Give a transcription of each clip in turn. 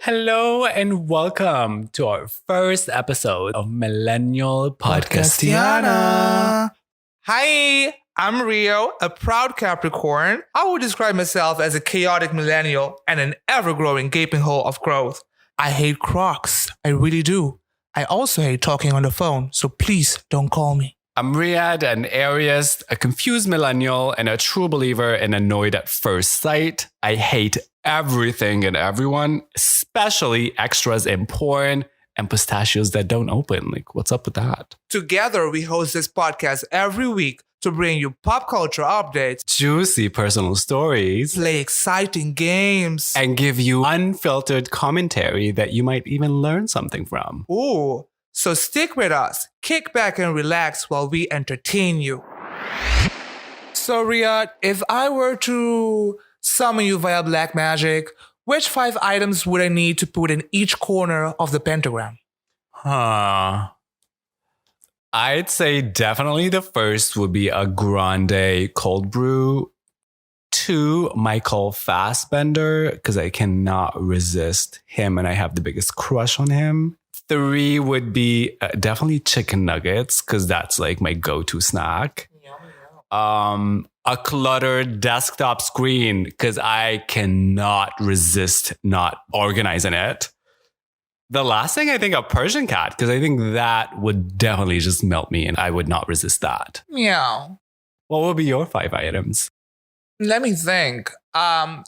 Hello and welcome to our first episode of Millennial Podcastiana. Hi, I'm Rio, a proud Capricorn. I would describe myself as a chaotic millennial and an ever-growing gaping hole of growth. I hate Crocs. I really do. I also hate talking on the phone, so please don't call me. I'm Riyadh, an Aries, a confused millennial, and a true believer in annoyed at first sight. I hate everything and everyone, especially extras in porn and pistachios that don't open. Like, what's up with that? Together, we host this podcast every week to bring you pop culture updates, Juicy personal stories, play exciting games, and give you unfiltered commentary that you might even learn something from. Ooh, so stick with us, kick back and relax while we entertain you. So Riyadh, if I were to summon you via black magic, which 5 items would I need to put in each corner of the pentagram? I'd say definitely the first would be a grande cold brew. 2, Michael Fassbender, because I cannot resist him and I have the biggest crush on him. 3 would be definitely chicken nuggets, because that's like my go-to snack. A cluttered desktop screen, because I cannot resist not organizing it. The last thing, I think, a Persian cat, because I think that would definitely just melt me and I would not resist that. Meow. What would be your 5 items? Let me think. I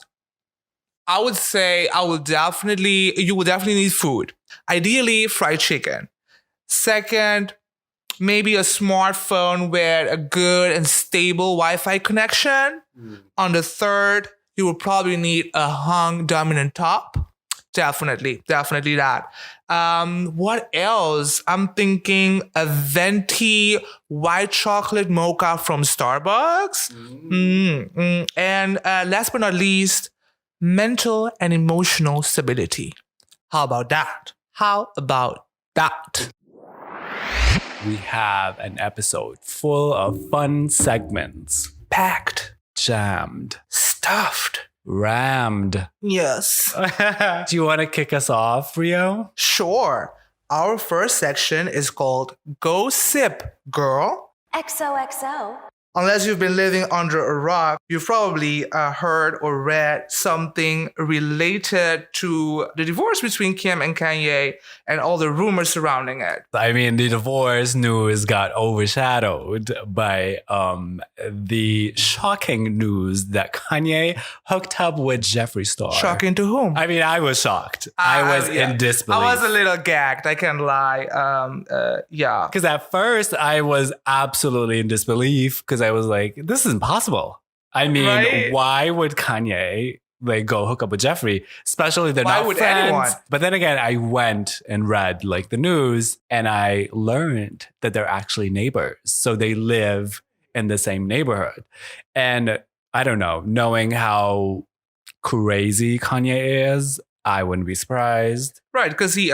would say you will definitely need food. Ideally, fried chicken. Second, maybe a smartphone with a good and stable Wi-Fi connection. On the third, you will probably need a hung dominant top. Definitely that. What else? I'm thinking a venti white chocolate mocha from Starbucks. And last but not least, mental and emotional stability. How about that? We have an episode full of fun segments. Packed, Jammed. stuffed. Rammed. Yes. Do you want to kick us off, Rio? Sure. Our first section is called Go Sip, Girl. XOXO. Unless you've been living under a rock, you've probably heard or read something related to the divorce between Kim and Kanye and all the rumors surrounding it. I mean, the divorce news got overshadowed by the shocking news that Kanye hooked up with Jeffree Star. Shocking to whom? I mean, I was shocked. I was in disbelief. I was a little gagged. I can't lie. Yeah. Because at first I was absolutely in disbelief because I was like, this is impossible. I mean, Right? Why would Kanye go hook up with Jeffree? Especially they're Why not would friends. anyone? But then again, I went and read the news and I learned that they're actually neighbors. So they live in the same neighborhood. And I don't know, knowing how crazy Kanye is, I wouldn't be surprised. Right, because it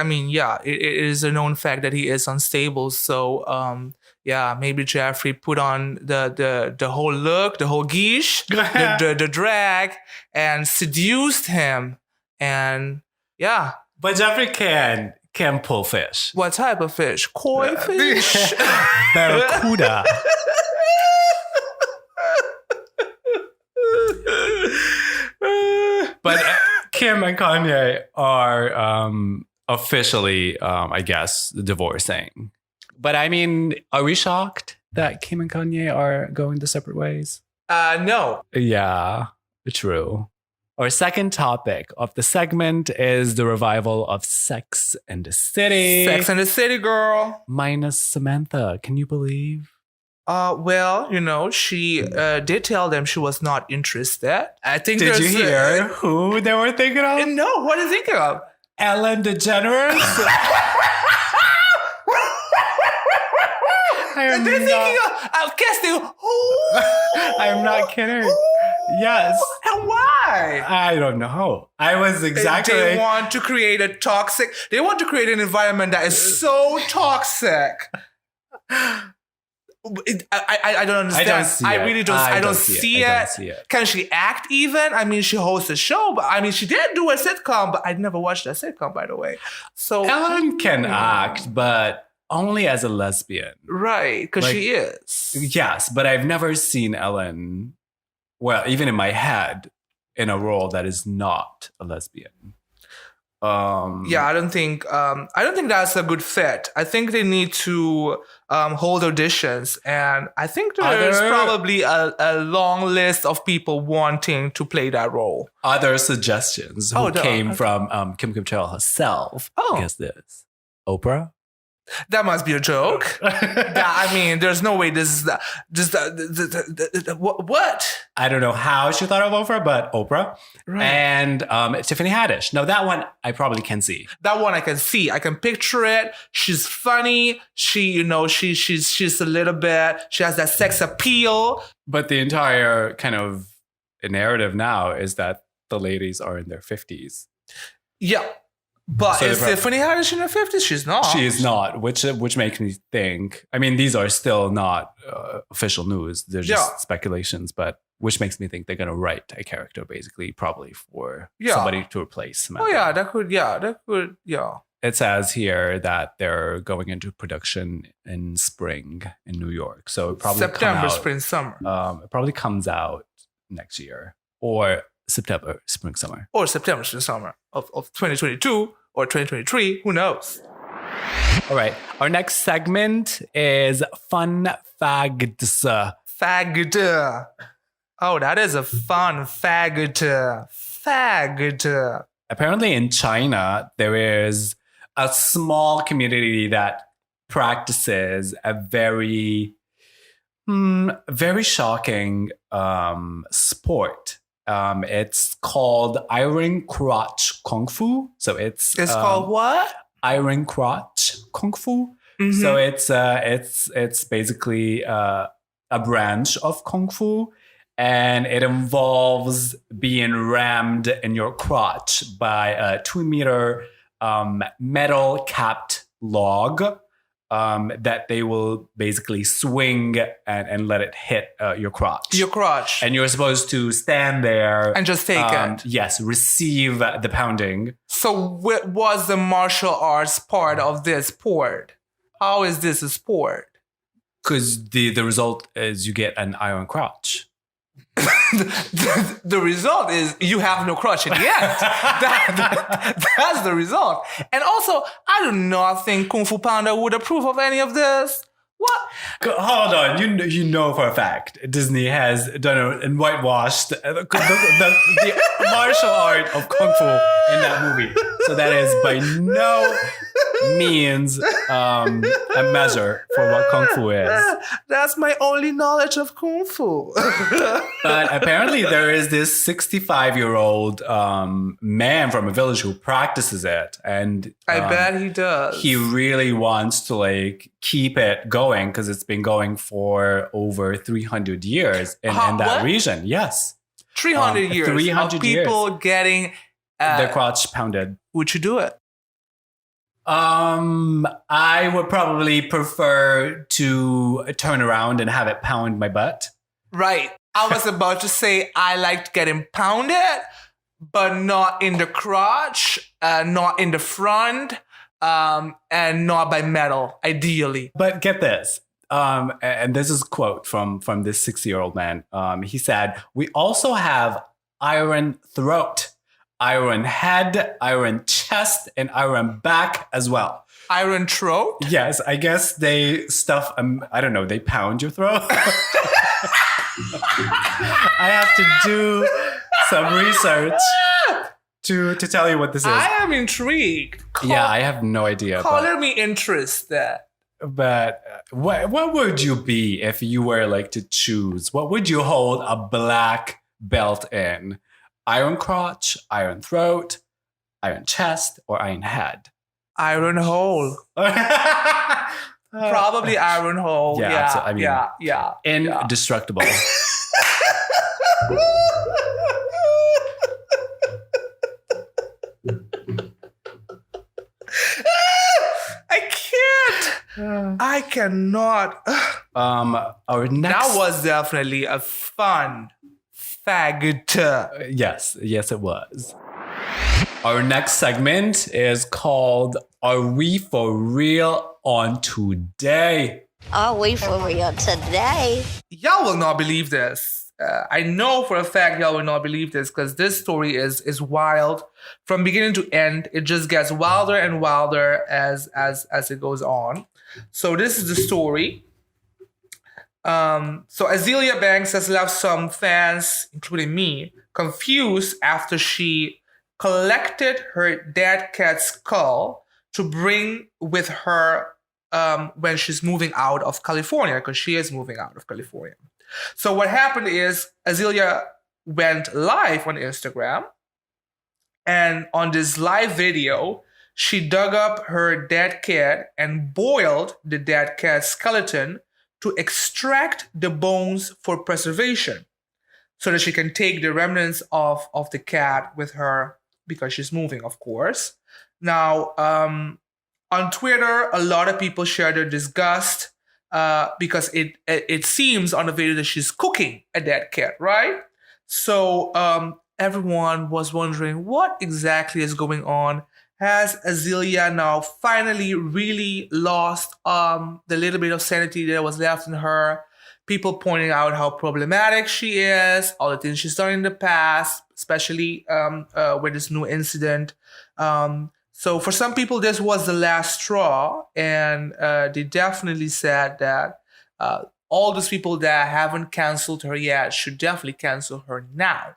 is a known fact that he is unstable. So, maybe Jeffree put on the whole look, the whole geesh, the drag, and seduced him. And yeah. But Jeffree can pull fish. What type of fish? Koi fish. Barracuda. But Kim and Kanye are officially, I guess, divorcing. But I mean, are we shocked that Kim and Kanye are going the separate ways? No. Yeah, true. Our second topic of the segment is the revival of Sex and the City. Sex and the City, girl. Minus Samantha. Can you believe? She did tell them she was not interested. I think. Did you hear who they were thinking of? No, what are you thinking of? Ellen DeGeneres? They're thinking of casting. I'm not kidding. Yes. And why? I don't know. I was exactly. They want to create an environment that is so toxic. I don't understand. I don't see I it. really don't. I don't see I don't it. see it. Can she act even? I mean, she hosts a show, but I mean, she did do a sitcom, but I never watched that sitcom, by the way. So Ellen can act, but only as a lesbian. right, because Like, she is. Yes, but I've never seen Ellen, well, even in my head, in a role that is not a lesbian. Yeah, I don't think that's a good fit. I think they need to hold auditions, and I think there's probably a long list of people wanting to play that role. Other suggestions who came from Kim Cattrall herself. Oh. Guess this. Oprah? That must be a joke. I mean, there's no way this is what? I don't know how she thought of Oprah, but Oprah. Right. And Tiffany Haddish. Now, that one I probably can see. That one I can see. I can picture it. She's funny. She's a little bit, she has that sex appeal. But the entire kind of narrative now is that the ladies are in their 50s. Yeah. But So is Tiffany Haddish in her 50s? She's not. She is not, which makes me think. I mean, these are still not official news. They're just speculations, but which makes me think they're going to write a character, basically, probably for somebody to replace Samantha. Oh, yeah, that could. It says here that they're going into production in spring in New York. So it probably September, spring, summer. It probably comes out next year or September, spring, summer. Or September, spring, summer of 2022 or 2023. Who knows? All right. Our next segment is Fun Fagts. Faggot. Oh, that is a fun faggot. Faggot. Apparently in China, there is a small community that practices a very, very shocking sport. It's called Iron Crotch Kung Fu. So it's called what? Iron Crotch Kung Fu. Mm-hmm. So it's basically a branch of Kung Fu, and it involves being rammed in your crotch by a 2-meter metal capped log that they will basically swing and let it hit your crotch. Your crotch. And you're supposed to stand there. And just take it. Yes, receive the pounding. So what was the martial arts part of this sport? How is this a sport? Because the result is you get an iron crotch. The result is you have no crotch in the end. That's the result. And also, I do not think Kung Fu Panda would approve of any of this. What? Hold on, you know for a fact Disney has done and whitewashed the martial art of Kung Fu in that movie. So that is by no means a measure for what Kung Fu is. That's my only knowledge of Kung Fu. But apparently there is this 65-year-old man from a village who practices it. And I bet he does. He really wants to keep it going because it's been going for over 300 years in that region. Yes. 300 years 300 of people getting their crotch pounded. Would you do it? I would probably prefer to turn around and have it pound my butt. Right. I was about to say I liked getting pounded, but not in the crotch, not in the front, and not by metal, ideally. But get this. And this is a quote from this 60-year-old man. He said, "We also have iron throat, iron head, iron chest, and iron back as well." Iron throat? Yes, I guess they stuff, I don't know, they pound your throat. I have to do some research to tell you what this is. I am intrigued. I have no idea. Color me interested. But what would you be if you were to choose? What would you hold a black belt in? Iron crotch, iron throat, iron chest, or iron head? Iron hole. Probably iron hole. Yeah, I mean, yeah. Indestructible. I can't. I cannot. Our next. That was definitely a fun fact. Yes, it was. Our next segment is called Are We For Real on Today? Are we for real today? Y'all will not believe this. I know for a fact y'all will not believe this because this story is wild from beginning to end. It just gets wilder and wilder as it goes on. So this is the story. So Azealia Banks has left some fans, including me, confused after she collected her dead cat's skull to bring with her when she's moving out of California, because she is moving out of California. So what happened is Azealia went live on Instagram, and on this live video, she dug up her dead cat and boiled the dead cat's skeleton to extract the bones for preservation so that she can take the remnants of the cat with her because she's moving, of course. Now, on Twitter, a lot of people share their disgust because it seems on the video that she's cooking a dead cat, right? So everyone was wondering what exactly is going on. Has Azealia now finally really lost the little bit of sanity that was left in her? People pointing out how problematic she is, all the things she's done in the past, especially with this new incident. So for some people, this was the last straw, and they definitely said that all those people that haven't canceled her yet should definitely cancel her now.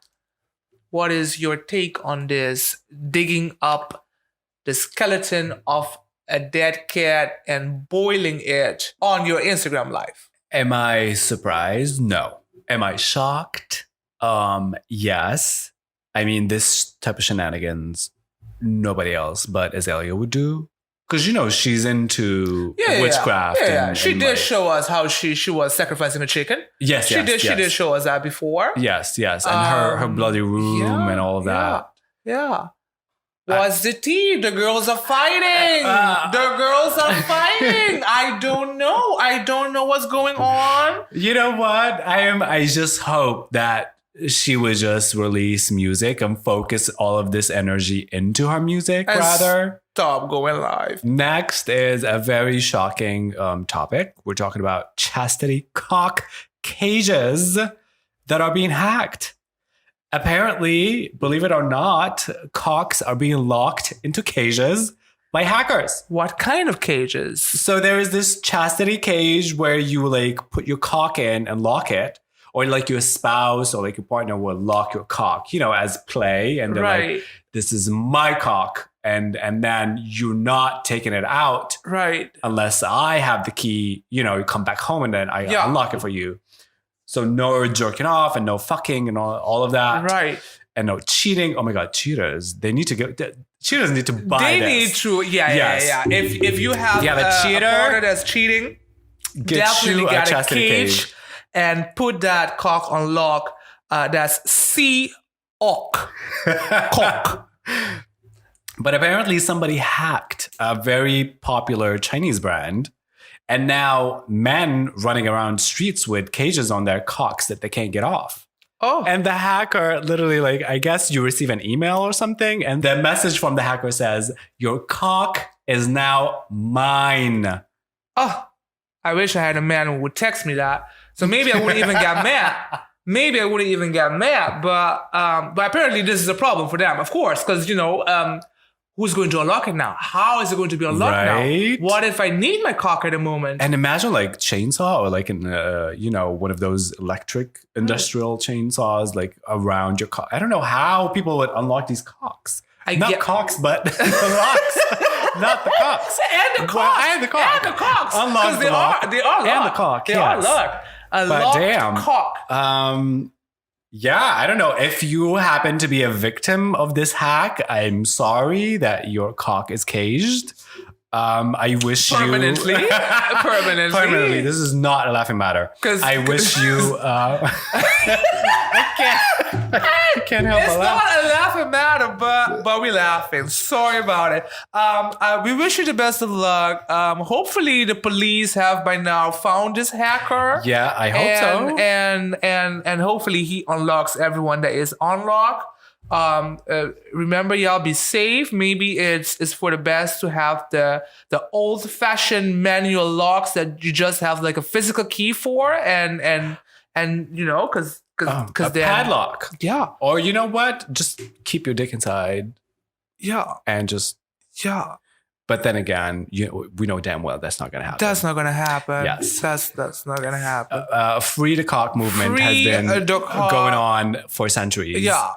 What is your take on this? Digging up the skeleton of a dead cat and boiling it on your Instagram live. Am I surprised? No. Am I shocked? Yes. I mean, this type of shenanigans, nobody else but Azealia would do. Because, she's into witchcraft. Yeah. And, she and did show us how she was sacrificing a chicken. Yes, She did show us that before. Yes. And her bloody room and all of that. Yeah. What's the tea? The girls are fighting. The girls are fighting. I don't know what's going on. You know what? I just hope that she would just release music and focus all of this energy into her music rather. Stop going live. Next is a very shocking topic. We're talking about chastity cock cages that are being hacked. Apparently, believe it or not, cocks are being locked into cages by hackers. What kind of cages? So there is this chastity cage where you put your cock in and lock it, or your spouse or your partner will lock your cock, as play, and they're like, "This is my cock," and then you're not taking it out, right? Unless I have the key, you come back home and then I unlock it for you. So no jerking off and no fucking and all of that. Right. And no cheating. Oh my God, cheaters. Cheaters need to buy They this. need to, yeah. If you have a cheater, a partner that's cheating, definitely get a cage and put that cock on lock. That's C-OC. Cock. But apparently somebody hacked a very popular Chinese brand. And now men running around streets with cages on their cocks that they can't get off. Oh. And the hacker literally, I guess you receive an email or something. And the message from the hacker says, "Your cock is now mine." Oh, I wish I had a man who would text me that. So maybe I wouldn't even get mad. But apparently this is a problem for them, of course, because, who's going to unlock it now? How is it going to be unlocked now? What if I need my cock at a moment? And imagine chainsaw or one of those electric industrial chainsaws around your cock. I don't know how people would unlock these cocks. Cocks, but the locks. Not the cocks. And the cocks. And the cocks. Unlock the lock. They are locked. And the cock, They are locked. A locked cock. Yeah, I don't know. If you happen to be a victim of this hack, I'm sorry that your cock is caged. I wish Permanently. you... Permanently. This is not a laughing matter. I wish you... I can't... I can't help It's but not laugh. a laughing matter, but we're laughing. Sorry about it. We wish you the best of luck. Hopefully the police have by now found this hacker. Yeah, I hope so. And hopefully he unlocks everyone that is unlocked. Remember, y'all, be safe. Maybe it's for the best to have the old-fashioned manual locks that you just have like a physical key for, and you know, because a padlock. Yeah. Or you know what? Just keep your dick inside Yeah. and just. Yeah. But then again, we know damn well that's not going to happen. That's not gonna happen. Yes. That's not gonna happen. Free the cock movement has been the cock. going on for centuries. Yeah.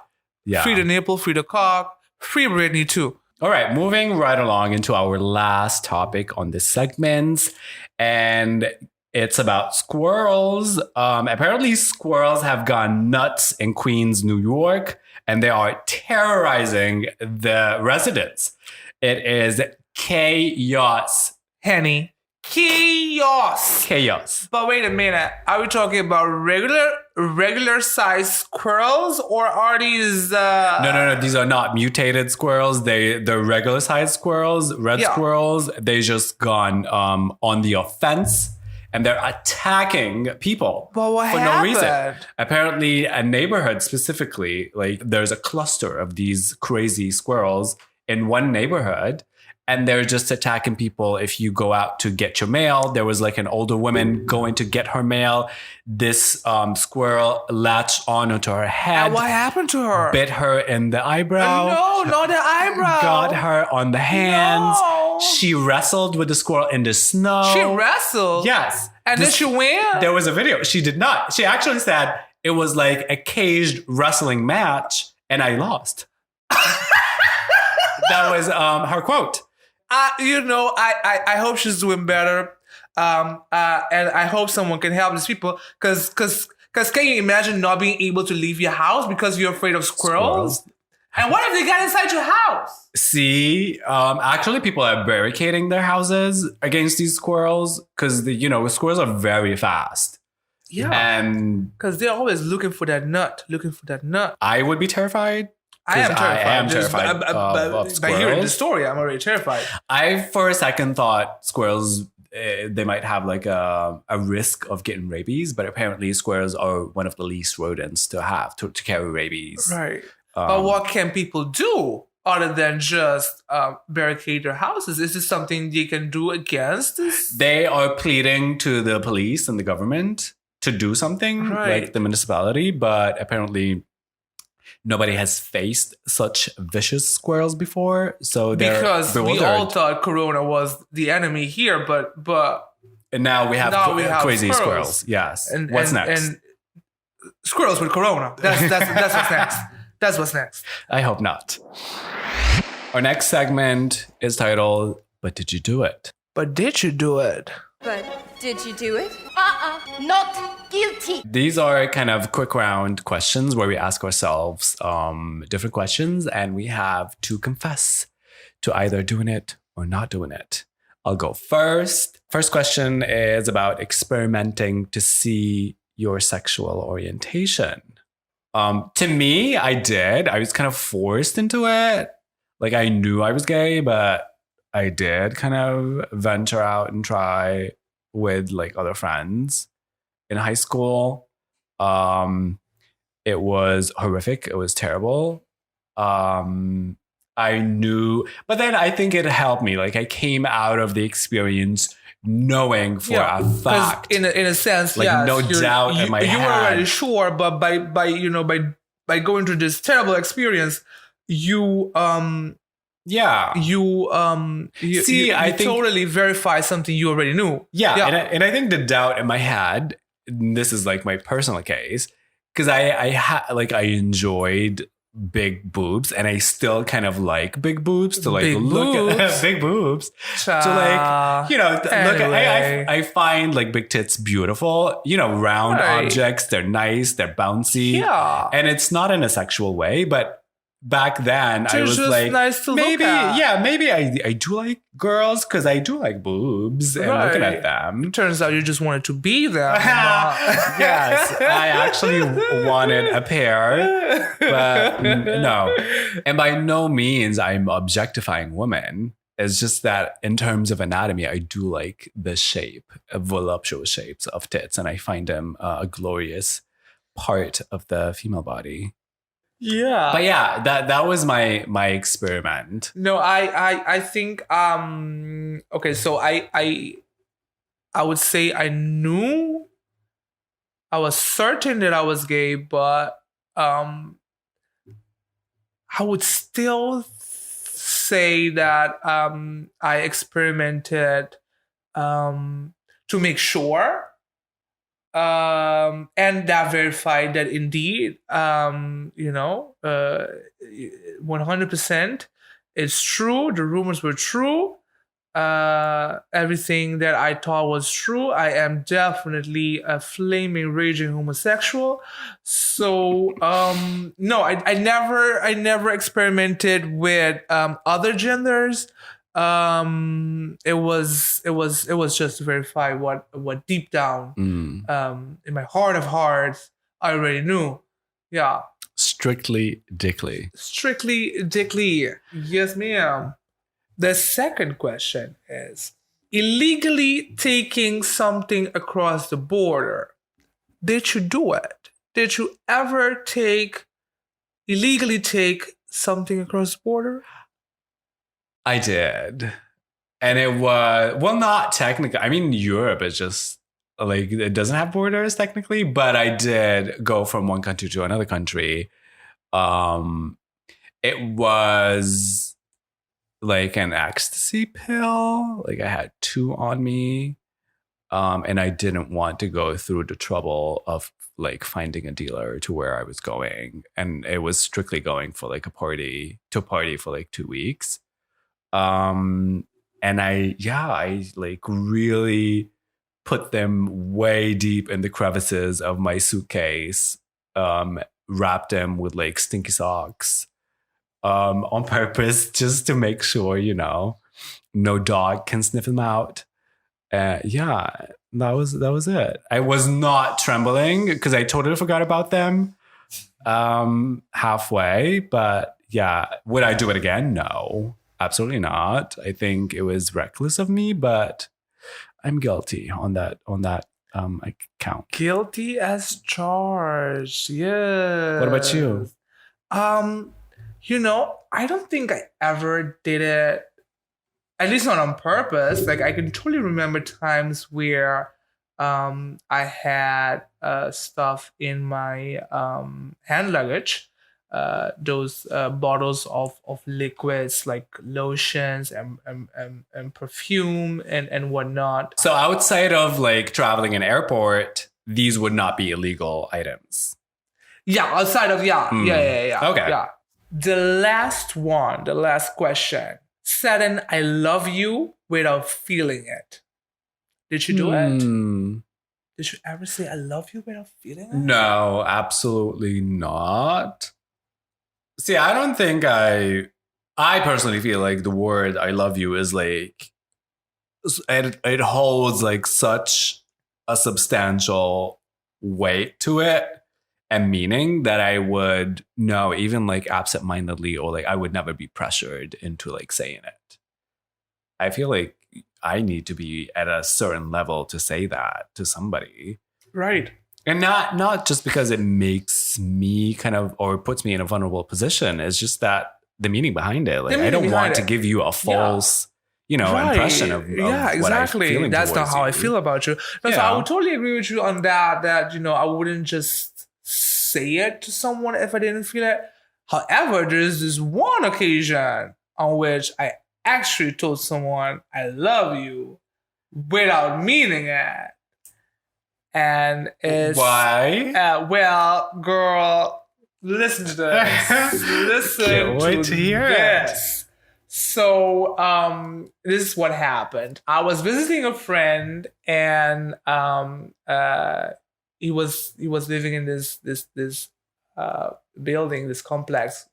Yeah. Free the nipple, free the cock, free Britney too. All right, moving right along into our last topic on this segment, and it's about squirrels. Apparently, squirrels have gone nuts in Queens, New York, and they are terrorizing the residents. It is chaos. Henny. Chaos. Chaos. But wait a minute. Are we talking about regular sized squirrels, or are these No. These are not mutated squirrels. They're regular sized squirrels, red squirrels. They just gone on the offense, and they're attacking people But what for happened? no reason. Apparently, a neighborhood specifically, like there's a cluster of these crazy squirrels in one neighborhood. And they're just attacking people if you go out to get your mail. There was like an older woman going to get her mail. This squirrel latched onto her head. And what happened to her? Bit her in the eyebrow. No, not the eyebrow. Got her on the hands. No. She wrestled with the squirrel in the snow. She wrestled? Yes. And did she win? There was a video. She did not. She actually said it was like a caged wrestling match and I lost. That was her quote. I hope she's doing better. And I hope someone can help these people. Because can you imagine not being able to leave your house because you're afraid of squirrels? And what if they got inside your house? See, actually people are barricading their houses against these squirrels because, squirrels are very fast. Yeah. And because they're always looking for that nut. I would be terrified. I am terrified. I am terrified of squirrels. By hearing the story, I'm already terrified. I, for a second, thought squirrels, they might have like a risk of getting rabies, but apparently squirrels are one of the least rodents to have to carry rabies. Right. But what can people do other than just barricade their houses? Is this something they can do against this? They are pleading to the police and the government to do something, like the municipality, but apparently nobody has faced such vicious squirrels before, so they're bewildered. We all thought Corona was the enemy here, but and now we have crazy squirrels. Yes. What's next? And squirrels with Corona. That's what's next. That's what's next. I hope not. Our next segment is titled "But Did You Do It?" But did you do it? But did you do it? Not guilty. These are kind of quick round questions where we ask ourselves different questions and we have to confess to either doing it or not doing it. I'll go first. First question is about experimenting to see your sexual orientation. To me, I did. I was kind of forced into it. Like I knew I was gay, but I did kind of venture out and try with like other friends in high school. It was horrific. It was terrible. I knew, but then I think it helped me. Like I came out of the experience knowing for a fact, in a sense, like no doubt in my head. You were already sure, but by going through this terrible experience, you totally verify something you already knew. And I think the doubt in my head, this is like my personal case, because I enjoyed big boobs and I still kind of like big boobs to like look at big boobs to like look at. I find like big tits beautiful, round objects, they're nice, they're bouncy, and it's not in a sexual way, but back then I was just like, nice to maybe, look at. yeah, maybe I do like girls because I do like boobs and looking at them. Turns out you just wanted to be there. Yes, I actually wanted a pair, but no. And by no means I'm objectifying women. It's just that in terms of anatomy, I do like the shape, voluptuous shapes of tits, and I find them a glorious part of the female body. Yeah. But yeah, that was my experiment. No, I think okay, so I would say I was certain that I was gay, but I would still say that I experimented to make sure, and that verified that indeed 100% it's true. The rumors were true. Everything that I thought was true. I am definitely a flaming, raging homosexual. So no, I never experimented with other genders. It was just to verify what deep down in my heart of hearts I already knew. Yeah. Strictly dickly. Strictly dickly. Yes, ma'am. The second question is illegally taking something across the border. Did you do it? Did you ever illegally take something across the border? I did. And it was, well, not technically. I mean, Europe is just like, it doesn't have borders technically, but I did go from one country to another country. It was like an ecstasy pill. Like I had 2 on me. And I didn't want to go through the trouble of like finding a dealer to where I was going. And it was strictly going for like a party for like 2 weeks. And I like really put them way deep in the crevices of my suitcase, wrapped them with like stinky socks, on purpose, just to make sure, no dog can sniff them out. Yeah, that was it. I was not trembling because I totally forgot about them halfway. But yeah, would I do it again? No, absolutely not. I think it was reckless of me, but I'm guilty on that account. Guilty as charged. Yeah. What about you? I don't think I ever did it, at least not on purpose. Like I can totally remember times where I had stuff in my hand luggage, those bottles of liquids like lotions and perfume and whatnot. So outside of like traveling an airport, these would not be illegal items. Yeah, outside of yeah. Okay. Yeah. The last question. Said an I love you without feeling it. Did you do it? Did you ever say I love you without feeling it? No, absolutely not. See, I don't think I personally feel like the word I love you is like, it holds like such a substantial weight to it and meaning that I would know, even like absentmindedly, or like I would never be pressured into like saying it. I feel like I need to be at a certain level to say that to somebody. Right. And not just because it makes me kind of, or puts me in a vulnerable position. It's just that the meaning behind it. Like I don't want to give you a false, impression of exactly. what I'm feeling. That's not how I feel about you. No, so I would totally agree with you on that. That I wouldn't just say it to someone if I didn't feel it. However, there's this one occasion on which I actually told someone I love you without meaning it. And it's why? Well, girl, listen to this. Listen. Can't wait to hear this. So, this is what happened. I was visiting a friend, and he was living in this building, this complex,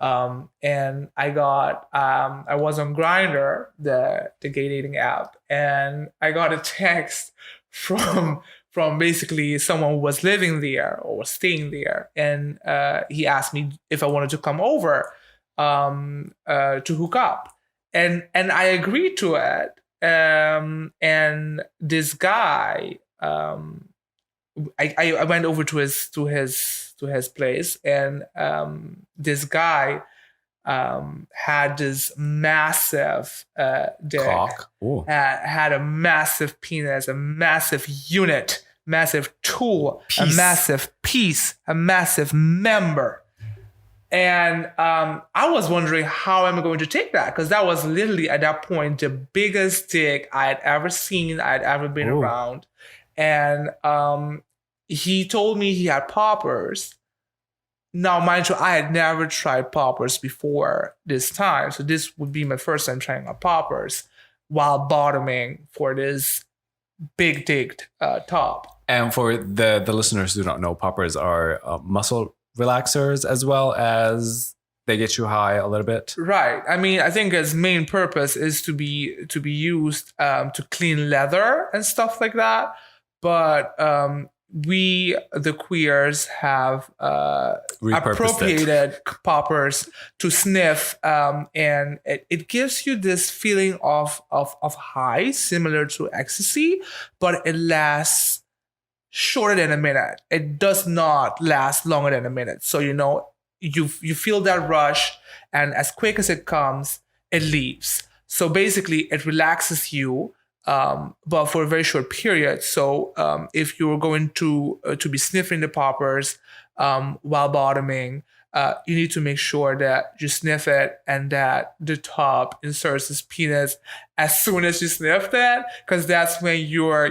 And I was on Grindr, the gay dating app, and I got a text from basically someone who was living there or was staying there, and he asked me if I wanted to come over to hook up, and I agreed to it. And this guy, I went over to his place, and this guy had this massive dick, Cock. Ooh. had a massive penis, a massive unit, massive tool, a Piece. massive piece, a massive member. And I was wondering how am I going to take that, because that was literally at that point the biggest dick I had ever seen, I had ever been Ooh. around. And he told me he had poppers. Now, mind you, I had never tried poppers before this time. So this would be my first time trying out poppers while bottoming for this big dicked top. And for the listeners who don't know, poppers are muscle relaxers, as well as they get you high a little bit. Right. I mean, I think its main purpose is to be used to clean leather and stuff like that. But we, the queers, have appropriated poppers to sniff, and it gives you this feeling of high, similar to ecstasy, but it lasts shorter than a minute. It does not last longer than a minute. So, you know, you feel that rush, and as quick as it comes, it leaves. So basically, it relaxes you, but for a very short period. So if you're going to be sniffing the poppers while bottoming, you need to make sure that you sniff it and that the top inserts his penis as soon as you sniff that, because that's when you're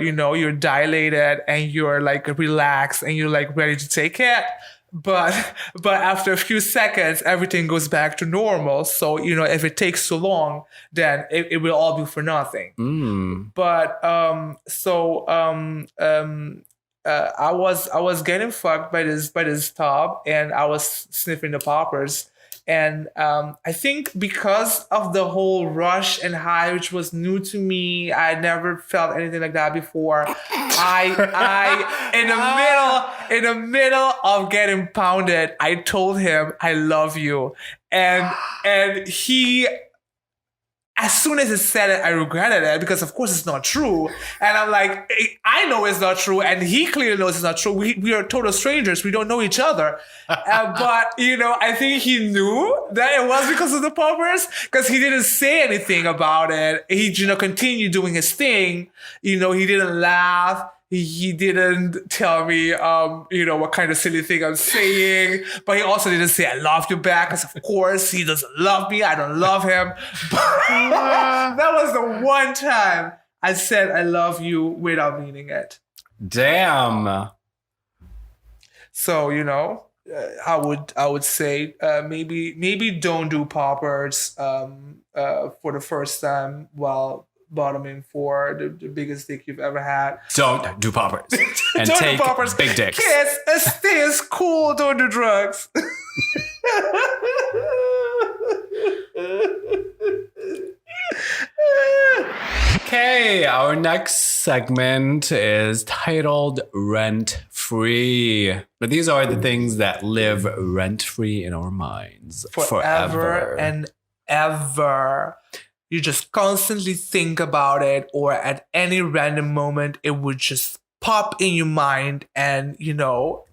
dilated and you're like relaxed and you're like ready to take it. But after a few seconds, everything goes back to normal. So, you know, if it takes so long, then it will all be for nothing. But I was getting fucked by this top, and I was sniffing the poppers. And I think because of the whole rush and high, which was new to me, I had never felt anything like that before. I in the middle of getting pounded, I told him I love you, and he. As soon as he said it, I regretted it, because of course it's not true. And I'm like, I know it's not true, and he clearly knows it's not true. We are total strangers. We don't know each other. But, you know, I think he knew that it was because of the poppers, because he didn't say anything about it. He, you know, continued doing his thing. You know, he didn't laugh. He didn't tell me, you know, what kind of silly thing I'm saying. But he also didn't say I love you back, because of course he doesn't love me. I don't love him. But that was the one time I said I love you without meaning it. Damn. So, you know, I would say maybe don't do poppers for the first time while bottoming for the biggest dick you've ever had. Don't do poppers. And Don't take do poppers. big dicks. Kids, stay as cool. Don't do drugs. Okay, our next segment is titled Rent Free. But these are the things that live rent free in our minds Forever and ever. You just constantly think about it, or at any random moment, it would just pop in your mind, and, you know,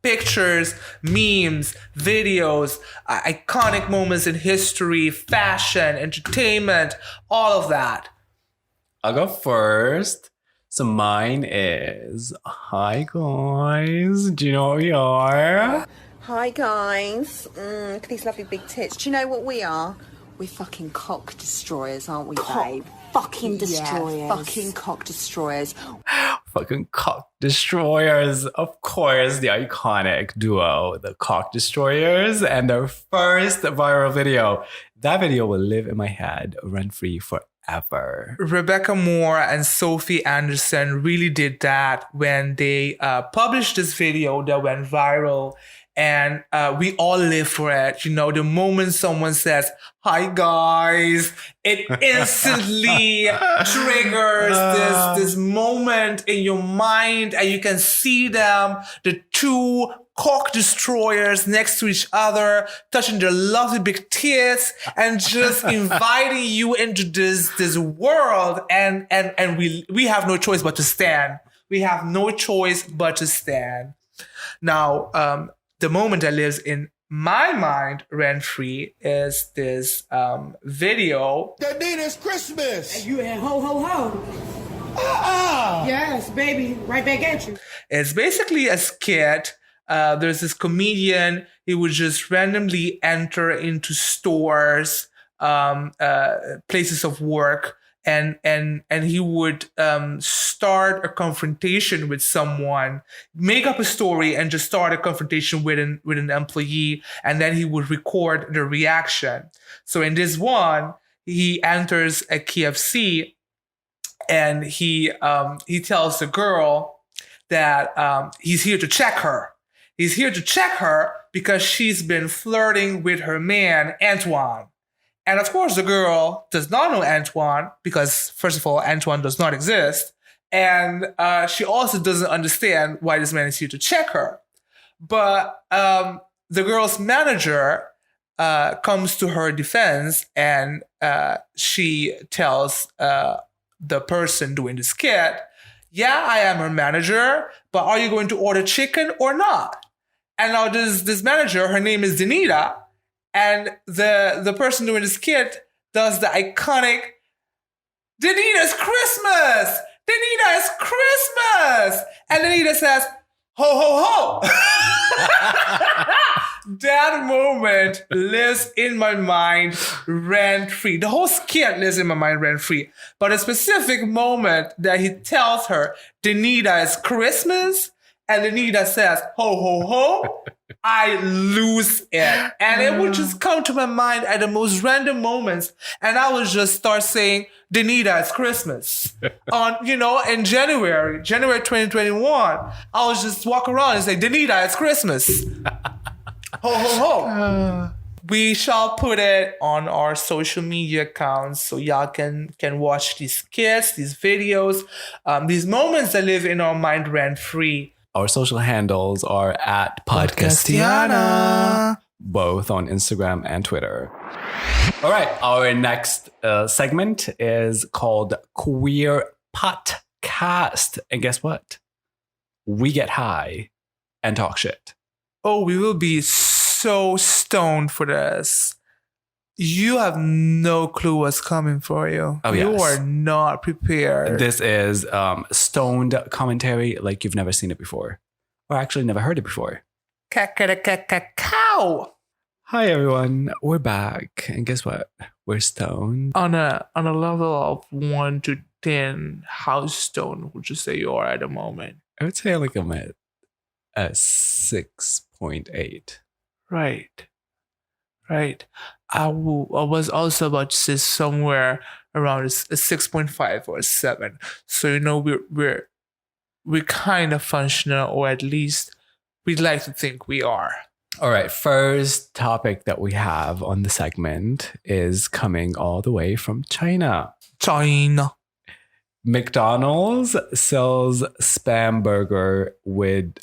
pictures, memes, videos, iconic moments in history, fashion, entertainment, all of that. I'll go first. So mine is, hi guys, do you know what we are? Hi guys, look at these lovely big tits. Do you know what we are? We're fucking cock destroyers, aren't we, babe? Fucking destroyers. Yeah, fucking cock destroyers. Fucking Cock Destroyers. Of course, the iconic duo, the Cock Destroyers, and their first viral video. That video will live in my head rent-free forever. Rebecca Moore and Sophie Anderson really did that when they published this video that went viral. And we all live for it. You know, the moment someone says, "Hi guys," it instantly triggers this moment in your mind, and you can see them, the two cock destroyers next to each other, touching their lovely big tits, and just inviting you into this world. And we have no choice but to stand. We have no choice but to stand. Now, the moment that lives in my mind rent-free is this video. Denita's Christmas. You had ho ho ho. Yes, baby, right back at you. It's basically a skit. There's this comedian. He would just randomly enter into stores, places of work, and he would start a confrontation with someone, make up a story, and just start a confrontation with an employee, and then he would record the reaction. So in this one, he enters a KFC, and he tells the girl that he's here to check her. He's here to check her because she's been flirting with her man, Antoine. And of course, the girl does not know Antoine because, first of all, Antoine does not exist. And she also doesn't understand why this man is here to check her. But the girl's manager comes to her defense, and she tells the person doing the skit, "Yeah, I am her manager, but are you going to order chicken or not?" And now this manager, her name is Denita, and the person doing the skit does the iconic "Denita's Christmas! Denita is Christmas!" And Denita says, "Ho, ho, ho!" That moment lives in my mind rent-free. The whole skit lives in my mind rent-free. But a specific moment that he tells her, "Denita is Christmas," and Denita says, "Ho, ho, ho," I lose it. And it would just come to my mind at the most random moments. And I would just start saying, "Denita, it's Christmas." In January 2021, I would just walk around and say, "Denita, it's Christmas." Ho, ho, ho. We shall put it on our social media accounts so y'all can watch these skits, these videos, these moments that live in our mind rent-free. Our social handles are at Podcastiana, both on Instagram and Twitter. All right, our next segment is called Queer Potcast. And guess what? We get high and talk shit. Oh, we will be so stoned for this. You have no clue what's coming for you. Oh, yes. You are not prepared. This is stoned commentary like you've never seen it before. Or actually never heard it before. Cow. Hi, everyone. We're back. And guess what? We're stoned. On a level of 1 to 10, how stoned would you say you are at the moment? I would say like I'm at a 6.8. Right. I was also about to say somewhere around a 6.5 or a 7. So we're kind of functional, or at least we'd like to think we are. All right, first topic that we have on the segment is coming all the way from China. McDonald's sells Spam burger with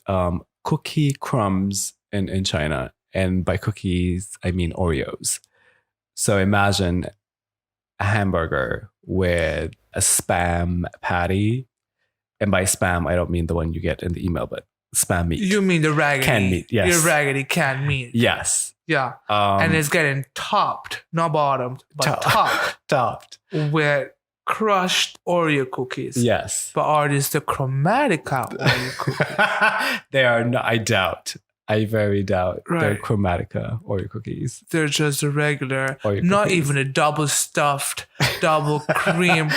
cookie crumbs in China. And by cookies, I mean Oreos. So imagine a hamburger with a Spam patty. And by Spam, I don't mean the one you get in the email, but Spam meat. You mean the raggedy canned meat? Yes. Your raggedy canned meat. Yes. Yeah. And it's getting topped, not bottomed, but topped with crushed Oreo cookies. Yes. But are these the Chromatica Oreo cookies? They are not, I very doubt they're Right. Chromatica Oreo cookies. They're just a regular, Oreo not cookies. even a double stuffed, double cream,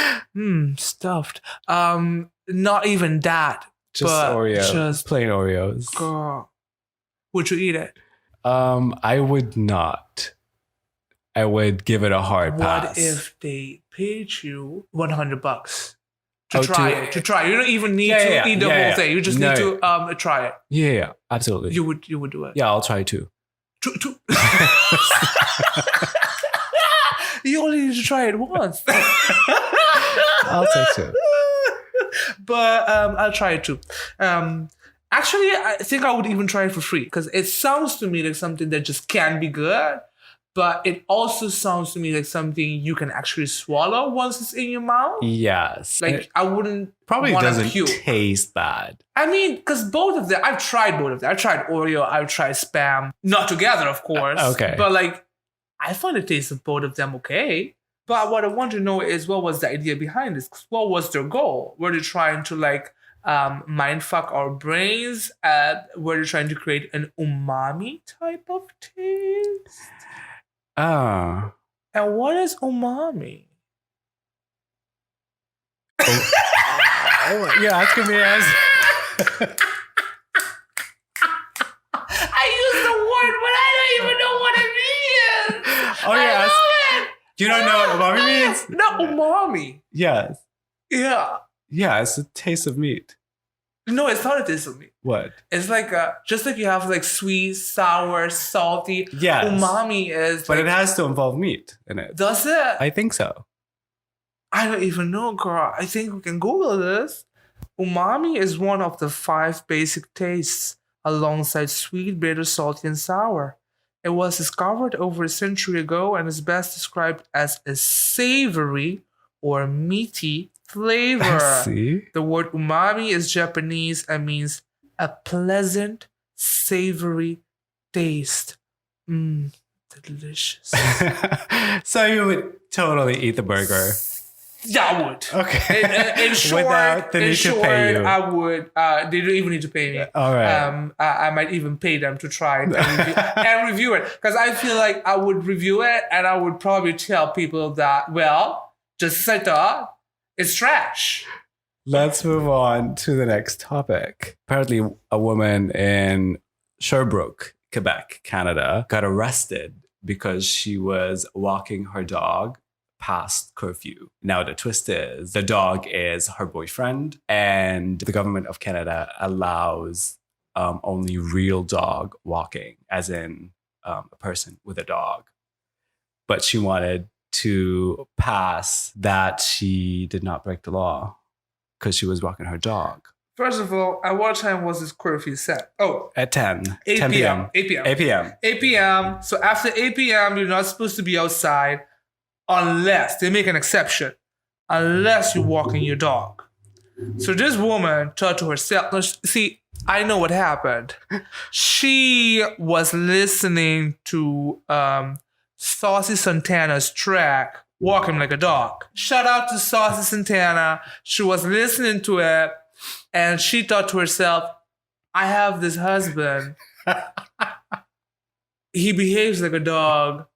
stuffed. Not even that. Just but Oreo. Just plain Oreos. girl. Would you eat it? I would not. I would give it a hard pass. What if they paid you $100 To try it. You don't even need to eat the whole thing. You just need to try it. Yeah, absolutely. You would do it. Yeah, I'll try too. You only need to try it once. I'll take two. But I'll try it too. Actually, I think I would even try it for free because it sounds to me like something that just can be good. But it also sounds to me like something you can actually swallow once it's in your mouth. Yes. Like, I wouldn't probably doesn't puke. taste bad. I mean, because both of them, I've tried both of them. I've tried Oreo, I've tried Spam. Not together, of course. Okay. But like, I find the taste of both of them okay. But what I want to know is, what was the idea behind this? What was their goal? Were they trying to like mindfuck our brains? Were they trying to create an umami type of taste? Oh. And what is umami? You're asking me as... I use the word, but I don't even know what it means. Oh, yeah. You don't know what umami means? No, umami. Yes. Yeah. Yeah, it's the taste of meat. No, it's not a taste of meat. What? It's like just like you have like sweet, sour, salty. Yes. Umami is. But like, it has to involve meat in it. Does it? I think so. I don't even know, girl. I think we can Google this. Umami is one of the 5 basic tastes, alongside sweet, bitter, salty, and sour. It was discovered over a century ago and is best described as a savory or meaty flavor. See? The word umami is Japanese and means a pleasant, savory taste. Delicious. So you would totally eat the burger. Yeah, I would. Okay. In short, Without the need to pay you. I would. They don't even need to pay me. All right. I might even pay them to try it and review it, because I feel like I would review it and I would probably tell people that, well, just as I thought, it's trash. Let's move on to the next topic. Apparently, a woman in Sherbrooke, Quebec, Canada, got arrested because she was walking her dog past curfew. Now, the twist is the dog is her boyfriend, and the government of Canada allows only real dog walking, as in a person with a dog. But she wanted to pass that she did not break the law because she was walking her dog. First of all, at what time was this curfew set? Oh, at 10. 8 10 p.m. 8 p.m. 8 p.m. 8 p.m. So after 8 p.m., you're not supposed to be outside unless they make an exception, unless you're walking your dog. So this woman thought to herself, no, see, I know what happened. She was listening to Saucy Santana's track, Walking Like a Dog. Shout out to Saucy Santana. She was listening to it and she thought to herself, I have this husband. He behaves like a dog.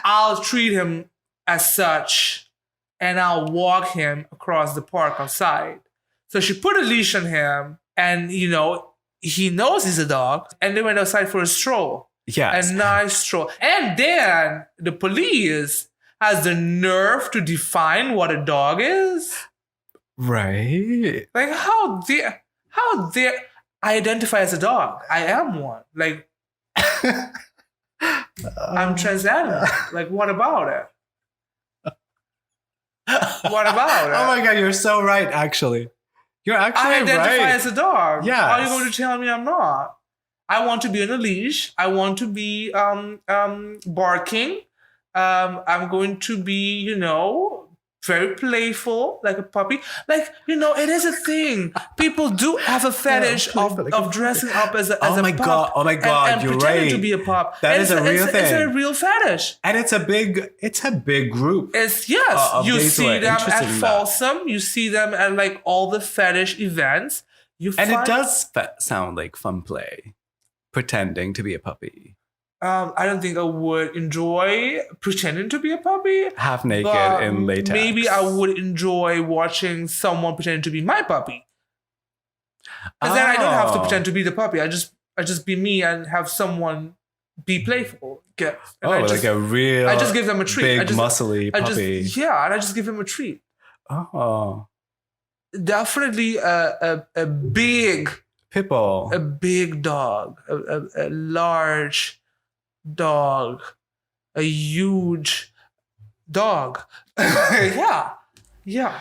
I'll treat him as such and I'll walk him across the park outside. So she put a leash on him and, you know, he knows he's a dog, and they went outside for a stroll. Yes. A nice stroll. And then the police has the nerve to define what a dog is. Right. Like, how dare I identify as a dog? I am one. Like, I'm trans-animal. Like, what about it? What about it? Oh my God, you're so right, actually. You're actually I identify right. as a dog. Yes. How are you going to tell me I'm not? I want to be on a leash. I want to be barking. I'm going to be, you know, very playful, like a puppy. Like, you know, it is a thing. People do have a fetish of dressing up as a pup. God. Oh my God, and you're pretending right. to be a pup. That is a real thing. It's a real fetish. And it's a big group. It's, yes. You gays who see are them interested at in that. Folsom. You see them at like all the fetish events. And it does sound like fun play, pretending to be a puppy. I don't think I would enjoy pretending to be a puppy. Half naked but in latex. Maybe I would enjoy watching someone pretending to be my puppy. Because then I don't have to pretend to be the puppy. I just be me and have someone be playful. And like a real I just give them a treat. big muscly puppy. And I just give them a treat. Oh, Definitely a big Pitbull. a big dog, a large dog, a huge dog. Yeah.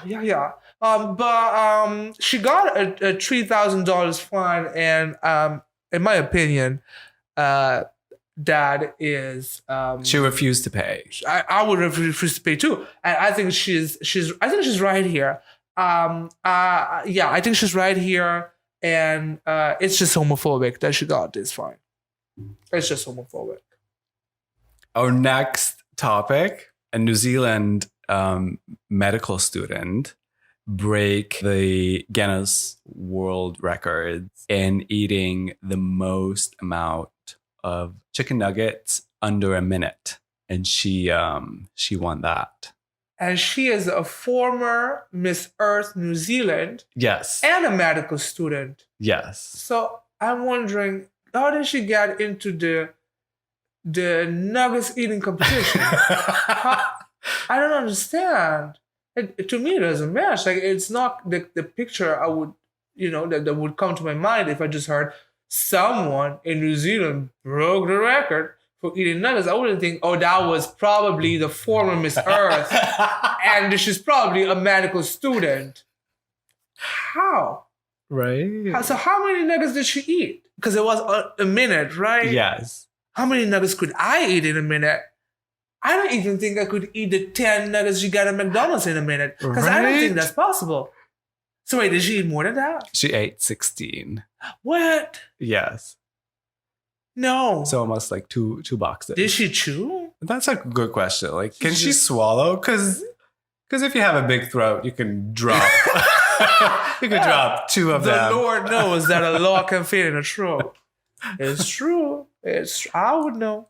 But she got a $3,000 fine, and in my opinion, that is She refused to pay. I would refuse to pay too, and I think she's right here. Yeah, I think she's right here, and it's just homophobic that she got this fine. It's just homophobic. Our next topic: a New Zealand medical student break the Guinness World Records in eating the most amount of chicken nuggets under a minute, and she won that. And she is a former Miss Earth New Zealand Yes. and a medical student. Yes. So I'm wondering, how did she get into the nuggets eating competition? I don't understand. To me, it doesn't match. Like, it's not the picture I would, that would come to my mind if I just heard someone in New Zealand broke the record for eating nuggets. I wouldn't think, oh, that was probably the former Miss Earth, and she's probably a medical student. How? Right. So how many nuggets did she eat? Because it was a minute, right? Yes. How many nuggets could I eat in a minute? I don't even think I could eat the 10 nuggets you got at McDonald's in a minute. Because I don't think that's possible. So wait, did she eat more than that? She ate 16. What? Yes. No. So almost like two boxes. Did she chew? That's a good question. Like, can she swallow? Because if you have a big throat, you can drop. You can drop two of them. The Lord knows that a law can fit in a throat. It's true. I would know.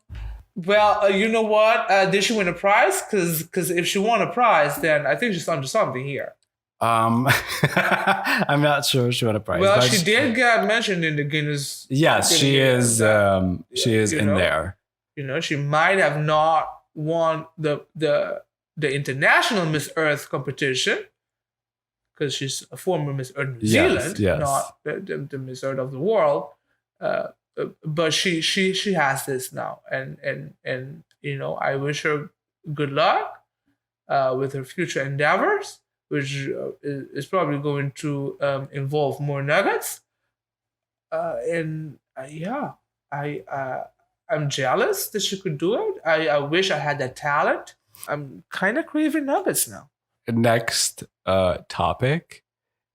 Well, you know what? Did she win a prize? Because if she won a prize, then I think she's onto something here. I'm not sure she won a prize. Well, she did get mentioned in the Guinness. Yes, she is. She is in there. She might have not won the international Miss Earth competition because she's a former Miss Earth New Zealand, not the Miss Earth of the world. But she has this now, and I wish her good luck with her future endeavors, which is probably going to involve more nuggets. I'm jealous that she could do it. I wish I had that talent. I'm kind of craving nuggets now. Next topic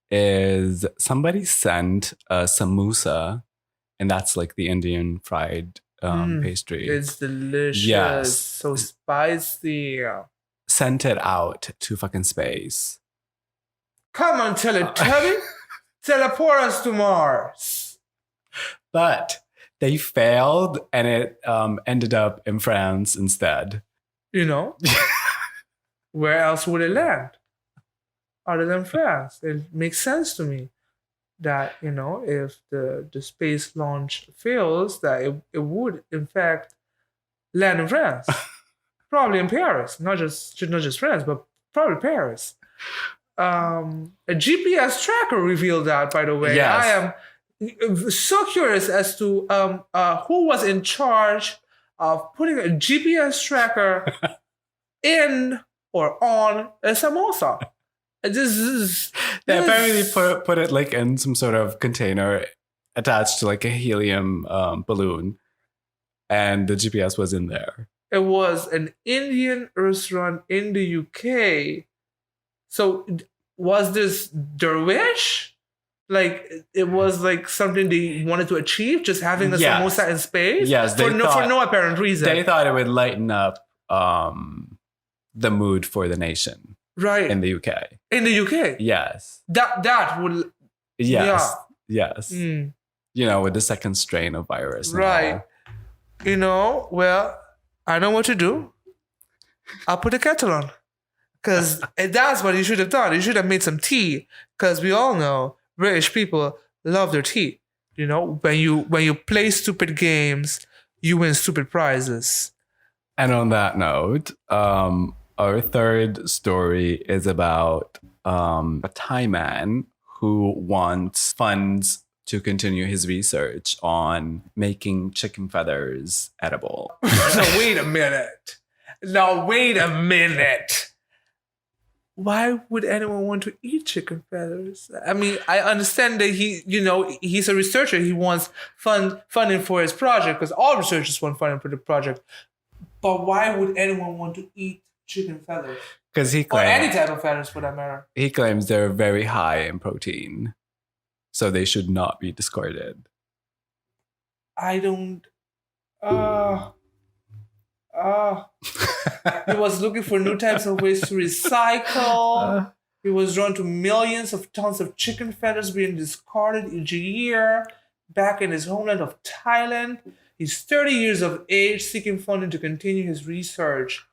is somebody sent a samosa, and that's like the Indian fried pastry. It's delicious. Yes. So spicy. Sent it out to fucking space. Come on, Teletubby. Teleport us to Mars. But they failed, and it ended up in France instead. Where else would it land? Other than France. It makes sense to me that, if the space launch fails, that it would, in fact, land in France. Probably in Paris. Not just France, but probably Paris. A GPS tracker revealed that, by the way. Yes. I am so curious as to who was in charge of putting a GPS tracker in or on a samosa. They apparently put it like in some sort of container attached to like a helium balloon, and the GPS was in there. It was an Indian restaurant in the UK. So was this dervish? Like, it was like something they wanted to achieve, just having a samosa in space? Yes, for no apparent reason. They thought it would lighten up the mood for the nation. Right. In the UK. In the UK? Yes. That would... Yes. Yeah. Yes. Mm. With the second strain of virus. Right. Well, I know what to do. I'll put a kettle on. Because that's what you should have done. You should have made some tea. Because we all know British people love their tea. When you play stupid games, you win stupid prizes. And on that note, our third story is about a Thai man who wants funds to continue his research on making chicken feathers edible. Now, wait a minute. Why would anyone want to eat chicken feathers? I mean, I understand that he's a researcher. He wants funding for his project because all researchers want funding for the project. But why would anyone want to eat chicken feathers? Because he Or any claims type of feathers for that matter. he claims they're very high in protein, so they should not be discarded. I don't. He was looking for new types of ways to recycle. He was drawn to millions of tons of chicken feathers being discarded each year back in his homeland of Thailand. He's 30 years of age, seeking funding to continue his research.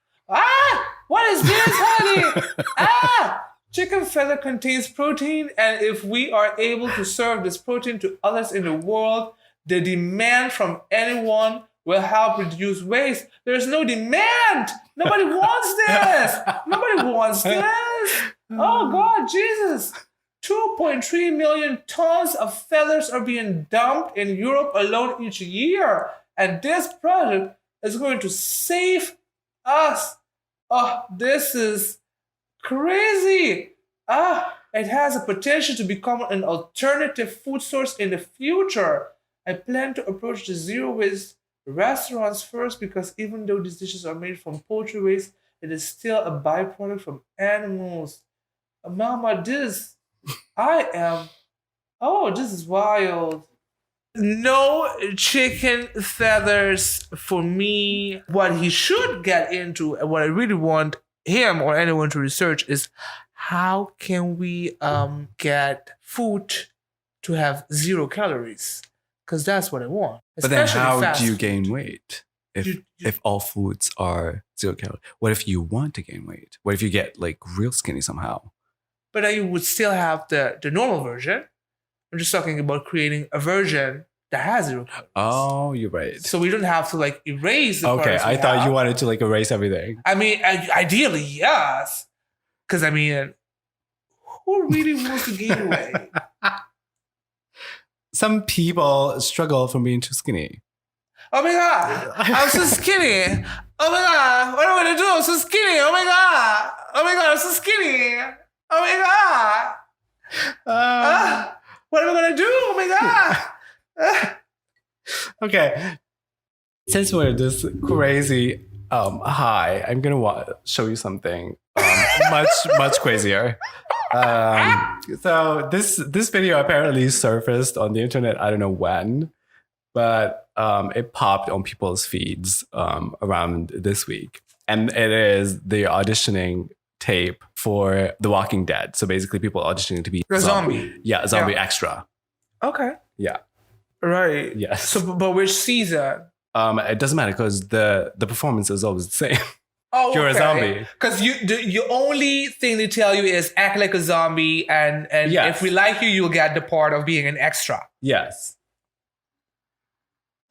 What is this, honey? Chicken feather contains protein, and if we are able to serve this protein to others in the world, the demand from anyone will help reduce waste. There's no demand. Nobody wants this. Oh, God, Jesus. 2.3 million tons of feathers are being dumped in Europe alone each year. And this project is going to save us. Oh, this is crazy. It has a potential to become an alternative food source in the future. I plan to approach the zero waste restaurants first because even though these dishes are made from poultry waste, it is still a byproduct from animals. Mama, this is wild. No chicken feathers for me. What he should get into, and what I really want him or anyone to research is how can we get food to have 0 calories? Because that's what I want. But then Especially how fast do you food. gain weight if all foods are 0 calories? What if you want to gain weight? What if you get like real skinny somehow? But then you would still have the normal version. I'm just talking about creating a version that has 0 calories. Oh, you're right. So we don't have to like erase the Okay, parts we I thought have. you wanted to like erase everything. I mean, ideally, yes. Because I mean, who really wants to gain weight? Some people struggle from being too skinny. Oh my God, I'm so skinny. Oh my God, what am I gonna do? I'm so skinny. Oh my God, I'm so skinny. Oh my God. What am I gonna do? Oh my God. Okay. Since we're this crazy high, I'm gonna show you something much crazier. So this video apparently surfaced on the internet. I don't know when, but it popped on people's feeds around this week, and it is the auditioning tape for The Walking Dead. So basically, people auditioning to be A zombie. Yeah, a zombie extra. Okay. Yeah. Right. Yes. So, but which season? It doesn't matter because the performance is always the same. Oh, You're a zombie. Because the only thing they tell you is act like a zombie, and Yes. if we like you, you'll get the part of being an extra. Yes.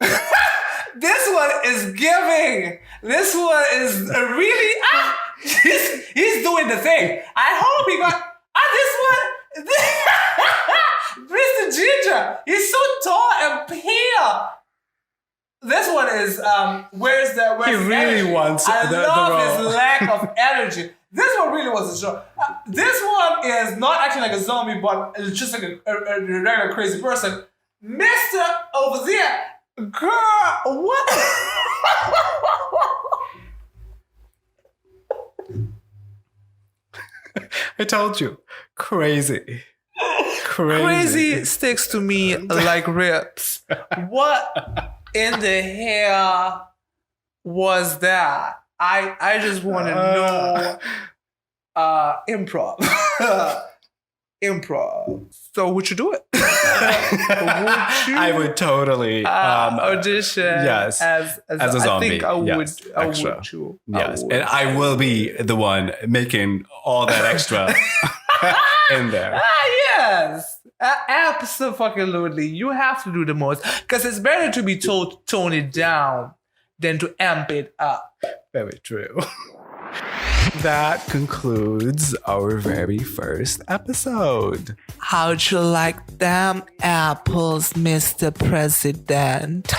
This one is giving. This one is really he's doing the thing. I hope he got this one. Mr. Ginger. He's so tall and pale. This one is where's He his really energy? wants I the love role. his lack of energy. This one really was a show. This one is not acting like a zombie, but it's just like a regular crazy person. Mr. over there, girl, what? I told you. Crazy. Crazy sticks to me like ribs. What in the hell was that? I just want to know. Improv. Improv. So would you do it? I would totally audition yes, as as a zombie. I think I would. Yes, I extra. would too. Yes, would. and I will be the one making all that extra in there. Yes. Absolutely. You have to do the most. Because it's better to be told tone it down than to amp it up. Very true. That concludes our very first episode. How'd you like them apples, Mr. President?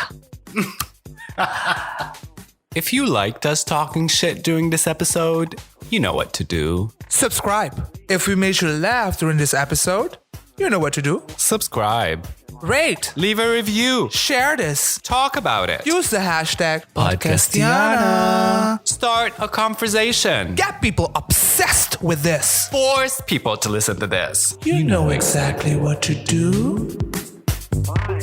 If you liked us talking shit during this episode, you know what to do. Subscribe. If we made you laugh during this episode, you know what to do. Subscribe. Rate. Leave a review. Share this. Talk about it. Use the hashtag Podcastiana. Start a conversation. Get people obsessed with this. Force people to listen to this. You know exactly what to do. Why?